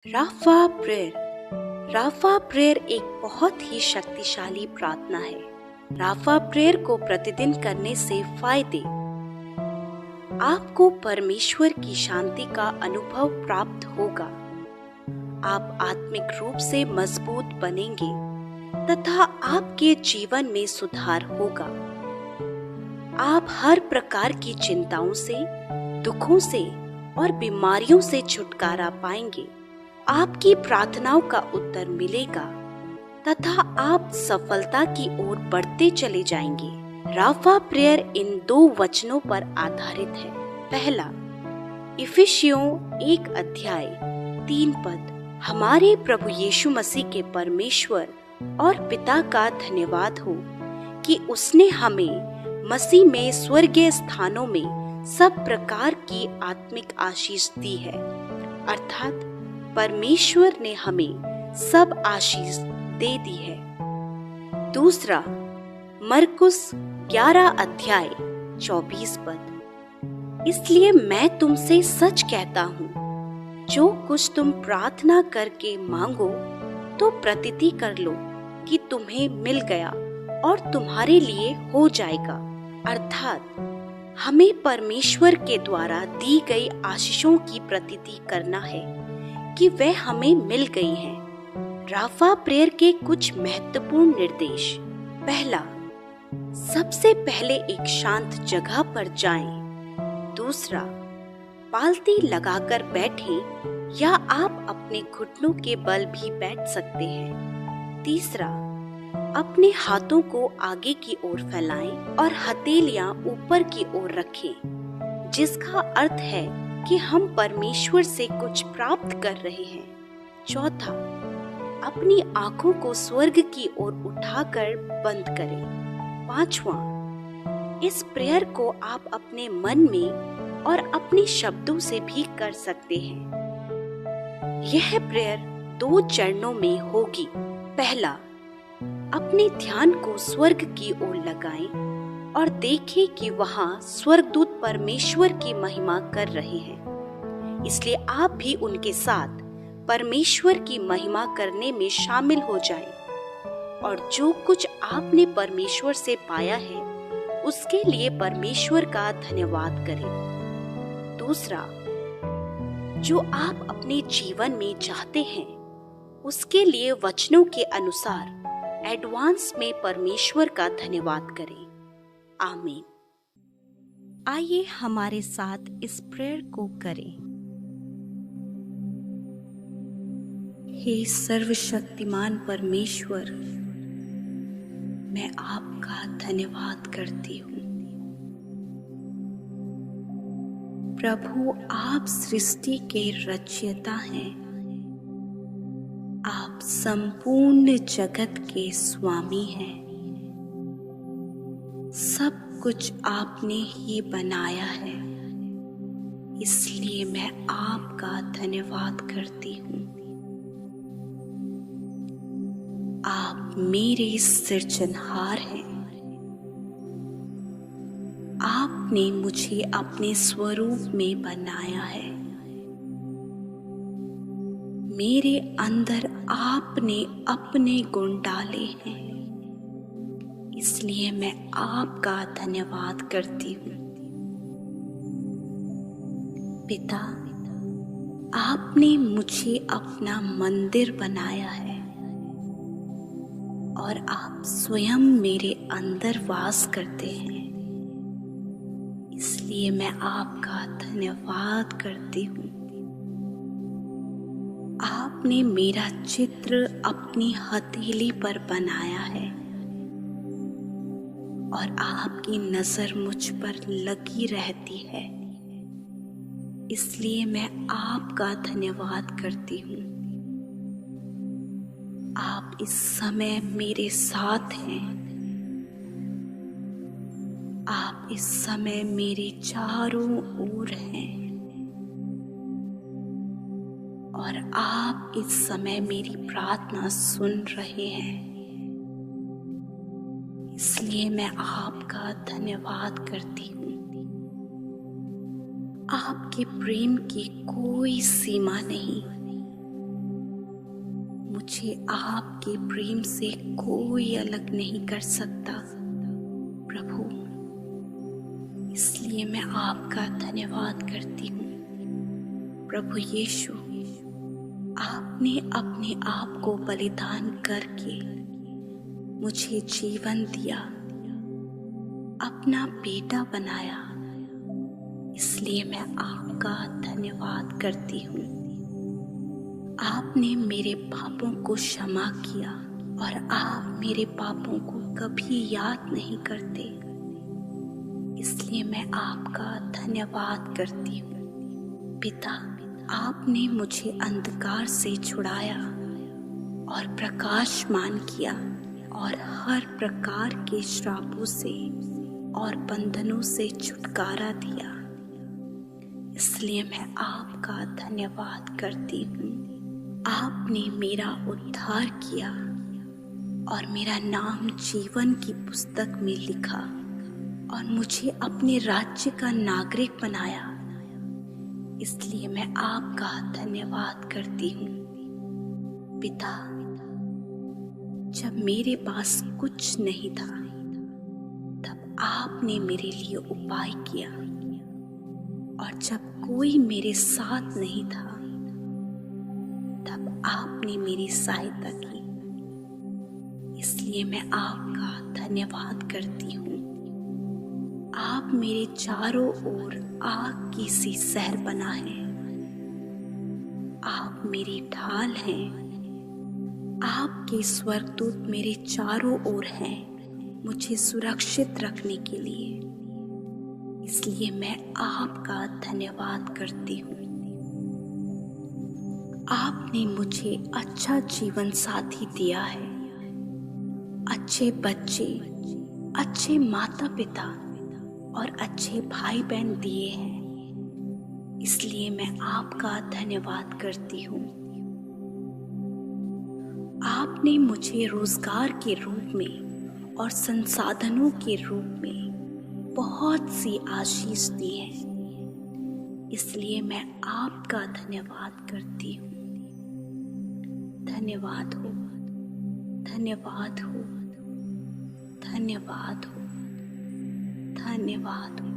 Rafa prayer. Rafa prayer एक बहुत ही शक्तिशाली प्रार्थना है। राफा प्रेयर को प्रतिदिन करने से फायदे। आपको परमेश्वर की शांति का अनुभव प्राप्त होगा। आप आत्मिक रूप से मजबूत बनेंगे तथा आपके जीवन में सुधार होगा। आप हर प्रकार की चिंताओं से, दुखों से और बीमारियों से छुटकारा पाएंगे। आपकी प्रार्थनाओं का उत्तर मिलेगा तथा आप सफलता की ओर बढ़ते चले जाएंगे। राफा प्रेयर इन 2 वचनों पर आधारित है। पहला, इफिसियों 1 अध्याय 3 पद। हमारे प्रभु यीशु मसीह के परमेश्वर और पिता का धन्यवाद हो कि उसने हमें मसीह में स्वर्गीय स्थानों में सब प्रकार की आत्मिक आशीष दी है। अर्थात परमेश्वर ने हमें सब आशीष दे दी है। दूसरा, मरकुस 11 अध्याय 24 पद। इसलिए मैं तुमसे सच कहता हूँ, जो कुछ तुम प्रार्थना करके मांगो तो प्रतीति कर लो कि तुम्हें मिल गया और तुम्हारे लिए हो जाएगा। अर्थात हमें परमेश्वर के द्वारा दी गई आशीषों की प्रतीति करना है कि वह हमें मिल गई हैं। राफा प्रेयर के कुछ महत्वपूर्ण निर्देश। पहला, सबसे पहले एक शांत जगह पर जाएं। दूसरा, पालती लगाकर बैठें या आप अपने घुटनों के बल भी बैठ सकते हैं। तीसरा, अपने हाथों को आगे की ओर फैलाएं और हथेलियां ऊपर की ओर रखें, जिसका अर्थ है कि हम परमेश्वर से कुछ प्राप्त कर रहे हैं। चौथा, अपनी आंखों को स्वर्ग की ओर उठाकर बंद करें। पांचवा, इस प्रेयर को आप अपने मन में और अपने शब्दों से भी कर सकते हैं। यह प्रेयर 2 चरणों में होगी। पहला, अपने ध्यान को स्वर्ग की ओर लगाएं और देखें कि वहां स्वर्गदूत परमेश्वर की महिमा कर रहे हैं। इसलिए आप भी उनके साथ परमेश्वर की महिमा करने में शामिल हो जाएं और जो कुछ आपने परमेश्वर से पाया है उसके लिए परमेश्वर का धन्यवाद करें। दूसरा, जो आप अपने जीवन में चाहते हैं उसके लिए वचनों के अनुसार एडवांस में परमेश्वर का धन्यवाद करें। आमीन। आइए हमारे साथ इस प्रेयर को करें। हे सर्वशक्तिमान परमेश्वर, मैं आपका धन्यवाद करती हूँ। प्रभु, आप सृष्टि के रचयिता हैं। आप संपूर्ण जगत के स्वामी हैं। सब कुछ आपने ही बनाया है, इसलिए मैं आपका धन्यवाद करती हूँ। आप मेरे सृजनहार हैं। आपने मुझे अपने स्वरूप में बनाया है। मेरे अंदर आपने अपने गुण डाले हैं, इसलिए मैं आपका धन्यवाद करती हूँ। पिता, आपने मुझे अपना मंदिर बनाया है और आप स्वयं मेरे अंदर वास करते हैं, इसलिए मैं आपका धन्यवाद करती हूँ। आपने मेरा चित्र अपनी हथेली पर बनाया है और आपकी नजर मुझ पर लगी रहती है, इसलिए मैं आपका धन्यवाद करती हूँ। आप इस समय मेरे साथ हैं। आप इस समय मेरे चारों ओर हैं और आप इस समय मेरी प्रार्थना सुन रहे हैं, इसलिए मैं आपका धन्यवाद करती हूँ। आपके प्रेम की कोई सीमा नहीं। मुझे आपके प्रेम से कोई अलग नहीं कर सकता प्रभु, इसलिए मैं आपका धन्यवाद करती हूँ। प्रभु यीशु, आपने अपने आप को बलिदान करके मुझे जीवन दिया, अपना बेटा बनाया, इसलिए मैं आपका धन्यवाद करती हूँ। आपने मेरे पापों को क्षमा किया और आप मेरे पापों को कभी याद नहीं करते, इसलिए मैं आपका धन्यवाद करती हूँ। पिता, आपने मुझे अंधकार से छुड़ाया और प्रकाशमान किया और हर प्रकार के श्रापों से और बंधनों से छुटकारा दिया, इसलिए मैं आपका धन्यवाद करती हूँ। आपने मेरा उद्धार किया और मेरा नाम जीवन की पुस्तक में लिखा और मुझे अपने राज्य का नागरिक बनाया, इसलिए मैं आपका धन्यवाद करती हूँ। पिता, जब मेरे पास कुछ नहीं था तब आपने मेरे लिए उपाय किया, और जब कोई मेरे साथ नहीं था तब आपने मेरी सहायता की, इसलिए मैं आपका धन्यवाद करती हूँ। आप मेरे चारों ओर आग की सी सहर बना है। आप मेरी ढाल हैं। आपके स्वर्गदूत मेरे चारों ओर हैं मुझे सुरक्षित रखने के लिए, इसलिए मैं आपका धन्यवाद करती हूँ। आपने मुझे अच्छा जीवन साथी दिया है, अच्छे बच्चे, अच्छे माता पिता और अच्छे भाई बहन दिए हैं, इसलिए मैं आपका धन्यवाद करती हूँ। आपने मुझे रोजगार के रूप में और संसाधनों के रूप में बहुत सी आशीष दी है, इसलिए मैं आपका धन्यवाद करती हूँ। धन्यवाद हो, धन्यवाद हो, धन्यवाद हो, धन्यवाद हो।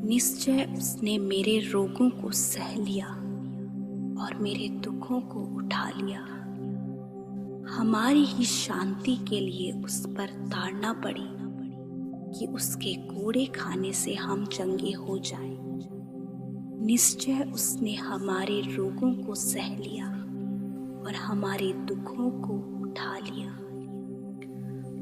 निश्चय उसने मेरे रोगों को सह लिया और मेरे दुखों को उठा लिया। हमारी ही शांति के लिए उस पर ताड़ना पड़ी कि उसके कोड़े खाने से हम चंगे हो जाएं। निश्चय उसने हमारे रोगों को सह लिया और हमारे दुखों को उठा लिया।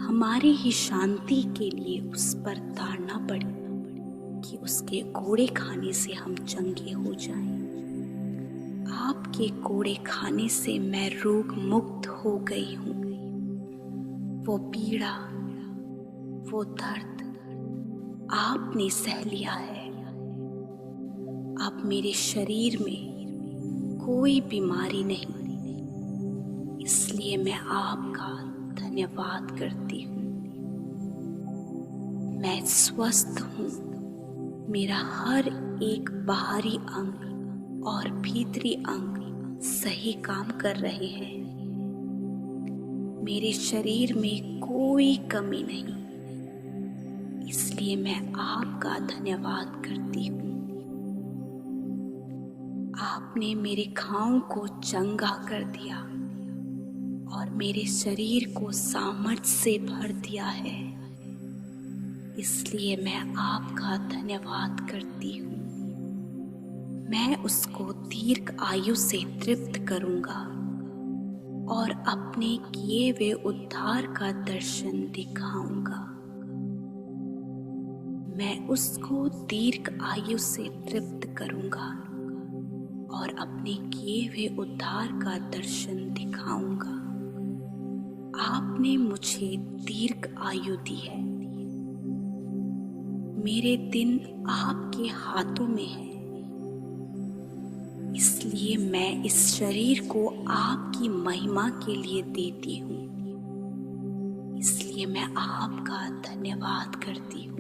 हमारी ही शांति के लिए उस पर ताड़ना पड़ी कि उसके कोड़े खाने से हम चंगे हो जाएं। आपके कोड़े खाने से मैं रोग मुक्त हो गई हूँ। वो पीड़ा, वो दर्द आपने सह लिया है। अब मेरे शरीर में कोई बीमारी नहीं, इसलिए मैं आपका धन्यवाद करती हूँ। मैं स्वस्थ हूँ। मेरा हर एक बाहरी अंग और भीतरी अंग सही काम कर रहे हैं। मेरे शरीर में कोई कमी नहीं, इसलिए मैं आपका धन्यवाद करती हूँ। आपने मेरे घावों को चंगा कर दिया और मेरे शरीर को सामर्थ्य से भर दिया है, इसलिए मैं आपका धन्यवाद करती हूँ। मैं उसको दीर्घ आयु से तृप्त करूँगा और अपने किए हुए उद्धार का दर्शन दिखाऊंगा। मैं उसको दीर्घ आयु से तृप्त करूँगा और अपने किए हुए उद्धार का दर्शन दिखाऊंगा। आपने मुझे दीर्घ आयु दी है। मेरे दिन आपके हाथों में है, इसलिए मैं इस शरीर को आपकी महिमा के लिए देती हूँ। इसलिए मैं आपका धन्यवाद करती हूँ।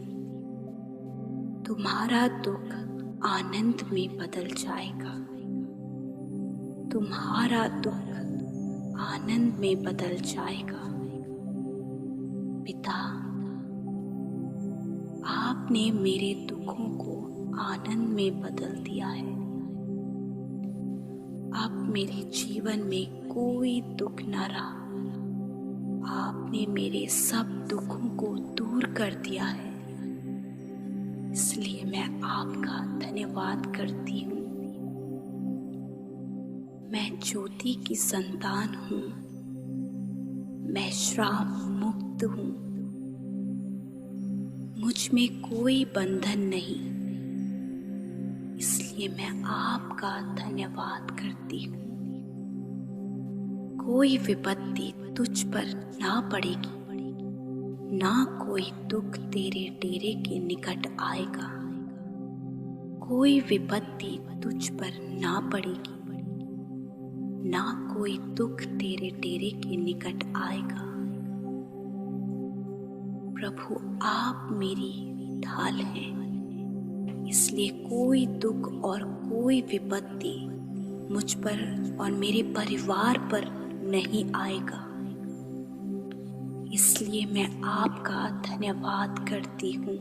तुम्हारा दुख आनंद में बदल जाएगा। तुम्हारा दुख आनंद में बदल जाएगा। पिता, आपने मेरे दुखों को आनंद में बदल दिया है। अब मेरे जीवन में कोई दुख न रहा। आपने मेरे सब दुखों को दूर कर दिया है। इसलिए मैं आपका धन्यवाद करती हूँ। मैं ज्योति की संतान हूँ। मैं श्राप मुक्त हूँ। मुझ में कोई बंधन नहीं। इसलिए मैं आपका धन्यवाद करती हूँ। कोई विपत्ति तुझ पर ना पड़ेगी, ना कोई दुख तेरे डेरे के निकट आएगा। कोई विपत्ति तुझ पर ना पड़ेगी, ना कोई दुख तेरे डेरे के निकट आएगा। प्रभु, आप मेरी ढाल हैं, इसलिए कोई दुख और कोई विपत्ति मुझ पर और मेरे परिवार पर नहीं आएगा। इसलिए मैं आपका धन्यवाद करती हूँ।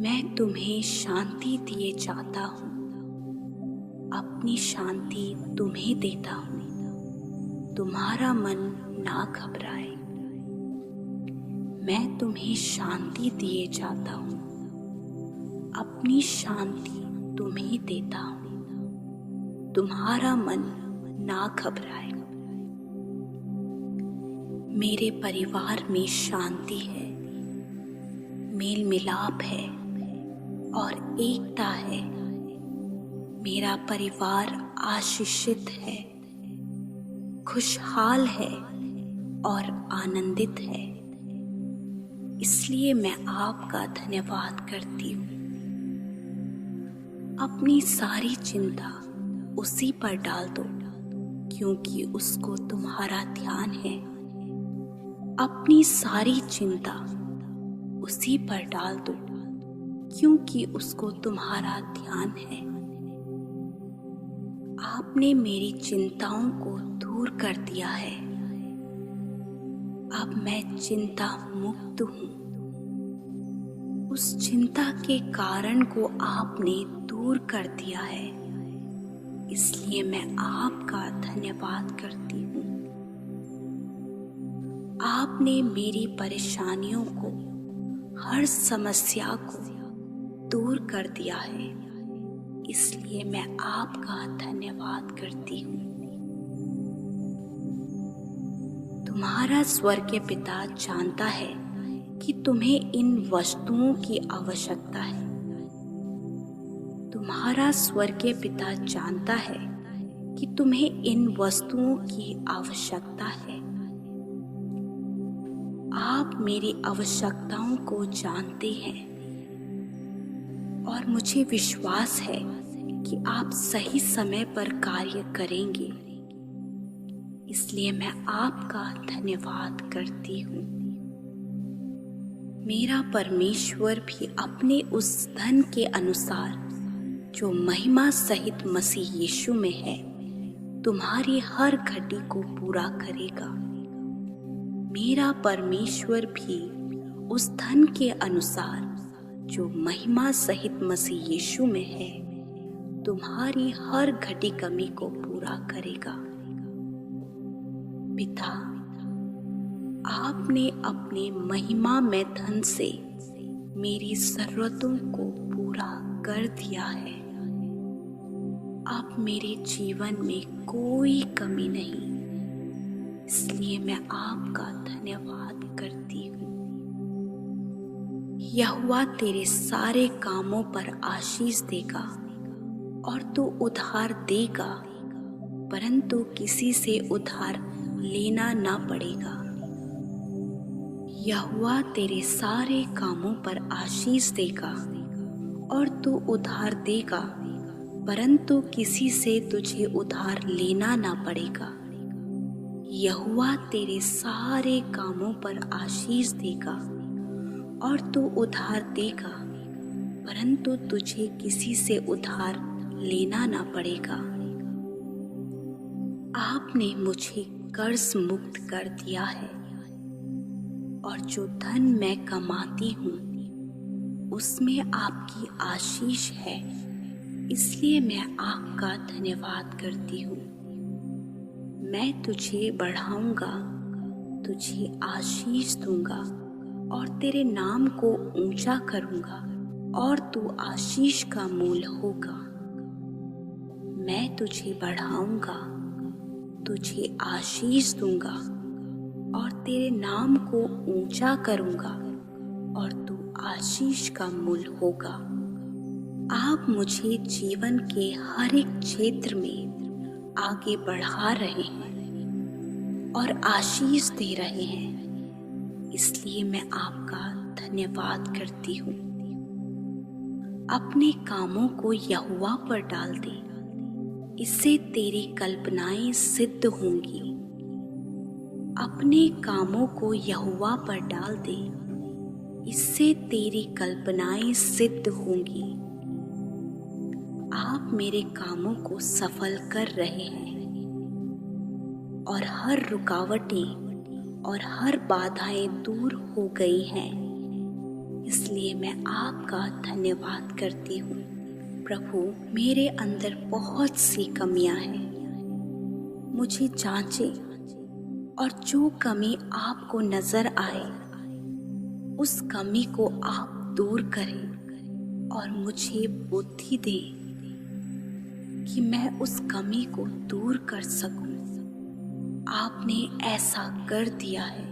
मैं तुम्हें शांति दिए जाता हूँ। अपनी शांति तुम्हें देता हूँ। तुम्हारा मन ना घबराए। मैं तुम्हें शांति दिए जाता हूँ। अपनी शांति तुम्हें देता हूँ। तुम्हारा मन ना घबराए। मेरे परिवार में शांति है, मेल मिलाप है और एकता है। मेरा परिवार आशीषित है, खुशहाल है और आनंदित है। इसलिए मैं आपका धन्यवाद करती हूँ। अपनी सारी चिंता उसी पर डाल दो, क्योंकि उसको तुम्हारा ध्यान है। अपनी सारी चिंता उसी पर डाल दो, क्योंकि उसको तुम्हारा ध्यान है। आपने मेरी चिंताओं को दूर कर दिया है। अब मैं चिंता मुक्त हूँ। उस चिंता के कारण को आपने दूर कर दिया है। इसलिए मैं आपका धन्यवाद करती हूँ। आपने मेरी परेशानियों को, हर समस्या को दूर कर दिया है। इसलिए मैं आपका धन्यवाद करती हूँ। तुम्हारा स्वर्गीय पिता जानता है कि तुम्हें इन वस्तुओं की आवश्यकता है। तुम्हारा स्वर्गीय पिता जानता है कि तुम्हें इन वस्तुओं की आवश्यकता है। आप मेरी आवश्यकताओं को जानते हैं और मुझे विश्वास है कि आप सही समय पर कार्य करेंगे। इसलिए मैं आपका धन्यवाद करती हूँ। मेरा परमेश्वर भी अपने उस धन के अनुसार जो महिमा सहित मसीह यीशु में है, तुम्हारी हर घटी को पूरा करेगा। मेरा परमेश्वर भी उस धन के अनुसार जो महिमा सहित मसीह यीशु में है, तुम्हारी हर घटी कमी को पूरा करेगा। पिता, आपने अपने महिमा में धन से मेरी जरूरतों को पूरा कर दिया है। अब मेरे जीवन में कोई कमी नहीं। इसलिए मैं आपका धन्यवाद करती हूँ। यहोवा तेरे सारे कामों पर आशीष देगा और तू उधार देगा, परंतु किसी से उधार लेना ना पड़ेगा। यहोवा तेरे सारे कामों पर आशीष देगा और तू उधार देगा, परंतु किसी से तुझे उधार लेना ना पड़ेगा। यहोवा तेरे सारे कामों पर आशीष देगा और तू उधार देगा, परंतु तुझे किसी से उधार लेना ना पड़ेगा। आपने मुझे कर्ज मुक्त कर दिया है और जो धन मैं कमाती हूँ उसमें आपकी आशीष है, इसलिए मैं आपका धन्यवाद करती हूँ। मैं तुझे बढ़ाऊंगा, तुझे आशीष दूंगा और तेरे नाम को ऊंचा करूंगा और तू आशीष का मूल होगा। मैं तुझे बढ़ाऊंगा, तुझे आशीष दूंगा और तेरे नाम को ऊंचा करूंगा और तू आशीष का मूल होगा। आप मुझे जीवन के हर एक क्षेत्र में आगे बढ़ा रहे हैं और आशीष दे रहे हैं, इसलिए मैं आपका धन्यवाद करती हूँ। अपने कामों को यहोवा पर डाल दे, इससे तेरी कल्पनाएं सिद्ध होंगी। अपने कामों को यहोवा पर डाल दे, इससे तेरी कल्पनाएं सिद्ध होंगी। आप मेरे कामों को सफल कर रहे हैं और हर रुकावटें और हर बाधाएं दूर हो गई हैं, इसलिए मैं आपका धन्यवाद करती हूँ। प्रभु, मेरे अंदर बहुत सी कमियां हैं, मुझे जांचें और जो कमी आपको नजर आए उस कमी को आप दूर करें और मुझे बुद्धि दें कि मैं उस कमी को दूर कर सकूं। आपने ऐसा कर दिया है,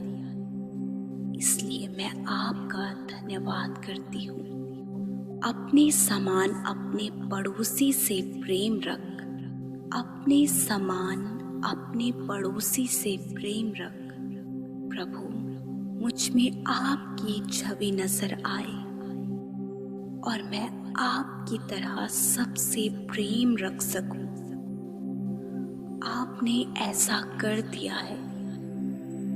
इसलिए मैं आपका धन्यवाद करती हूँ। अपने समान अपने पड़ोसी से प्रेम रख, अपने समान अपने पड़ोसी से प्रेम रख। प्रभु, मुझ में आपकी छवि नजर आए और मैं आपकी तरह सबसे प्रेम रख सकूं। आपने ऐसा कर दिया है,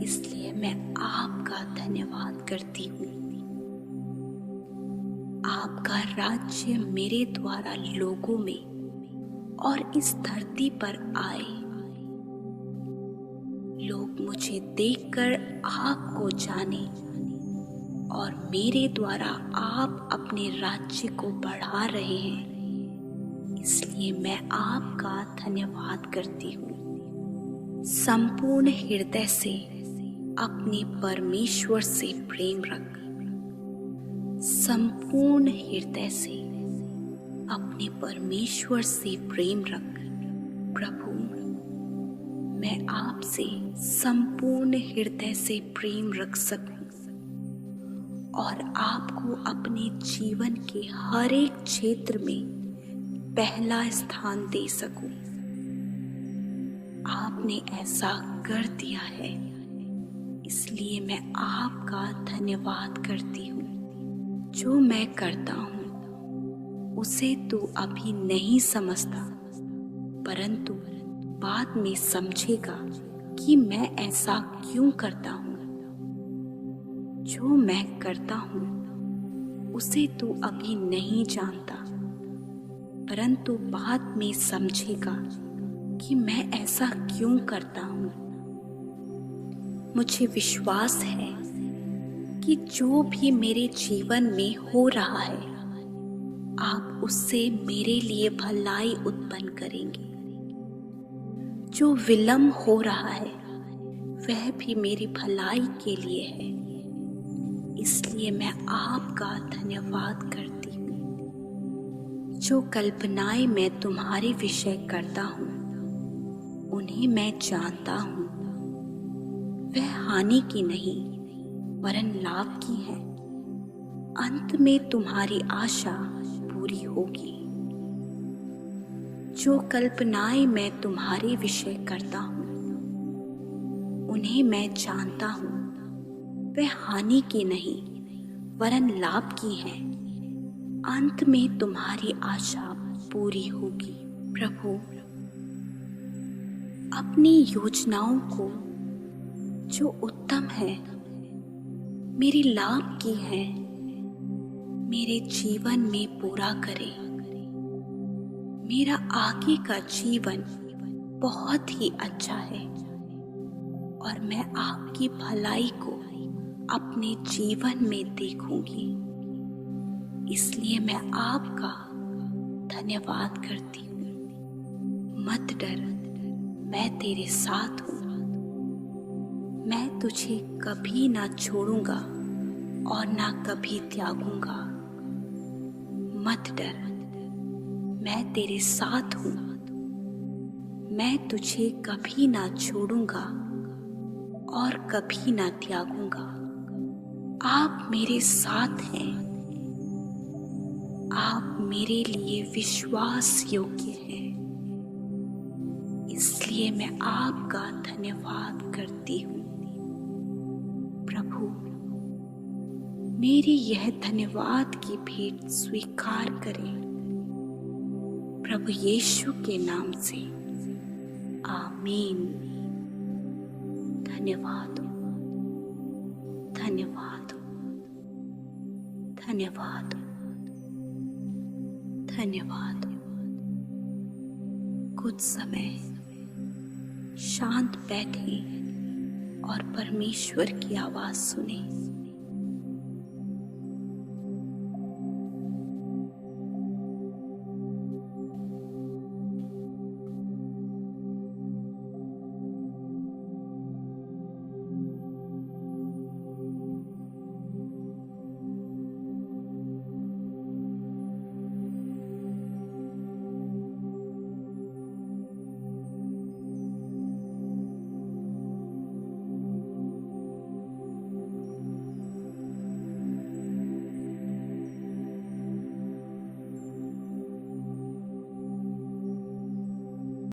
इसलिए मैं आपका धन्यवाद करती हूँ। आपका राज्य मेरे द्वारा लोगों में और इस धरती पर आए। लोग मुझे देखकर आपको जाने और मेरे द्वारा आप अपने राज्य को बढ़ा रहे हैं, इसलिए मैं आपका धन्यवाद करती हूँ। संपूर्ण हृदय से अपने परमेश्वर से प्रेम रख, संपूर्ण हृदय से अपने परमेश्वर से प्रेम रख। प्रभु, मैं आपसे संपूर्ण हृदय से प्रेम रख सकूं और आपको अपने जीवन के हर एक क्षेत्र में पहला स्थान दे सकूं। आपने ऐसा कर दिया है, इसलिए मैं आपका धन्यवाद करती हूँ। जो मैं करता हूँ उसे तू अभी नहीं समझता, परंतु बाद में समझेगा कि मैं ऐसा क्यों करता हूँ। जो मैं करता हूँ उसे तू अभी नहीं जानता, परंतु बाद में समझेगा कि मैं ऐसा क्यों करता हूँ। मुझे विश्वास है कि जो भी मेरे जीवन में हो रहा है, आप उससे मेरे लिए भलाई उत्पन्न करेंगे। जो विलंब हो रहा है वह भी मेरी भलाई के लिए है, इसलिए मैं आपका धन्यवाद करती हूँ। जो कल्पनाएं मैं तुम्हारे विषय करता हूँ उन्हें मैं जानता हूँ, वह हानि की नहीं वरन लाभ की है। अंत में तुम्हारी आशा पूरी होगी। जो कल्पनाएं मैं तुम्हारे विषय करता हूँ उन्हें मैं जानता हूँ, वह हानि की नहीं वरन लाभ की है। अंत में तुम्हारी आशा पूरी होगी। प्रभु, अपनी योजनाओं को जो उत्तम है, मेरे लाभ की है, मेरे जीवन में पूरा करें। मेरा आगे का जीवन बहुत ही अच्छा है और मैं आपकी भलाई को अपने जीवन में देखूंगी। इसलिए मैं आपका धन्यवाद करती हूँ। मत डर, मैं तेरे साथ हूँ। मैं तुझे कभी ना छोड़ूंगा और ना कभी त्यागूंगा। मत डर, मैं तेरे साथ हूँ। मैं तुझे कभी ना छोड़ूंगा और कभी ना त्यागूंगा। आप मेरे साथ हैं। आप मेरे लिए विश्वास योग्य हैं। इसलिए मैं आपका धन्यवाद करती हूँ। प्रभु, मेरी यह धन्यवाद की भेंट स्वीकार करें। प्रभु यीशु के नाम से आमीन। धन्यवाद, धन्यवाद, धन्यवाद, धन्यवाद। कुछ समय शांत बैठे और परमेश्वर की आवाज सुने।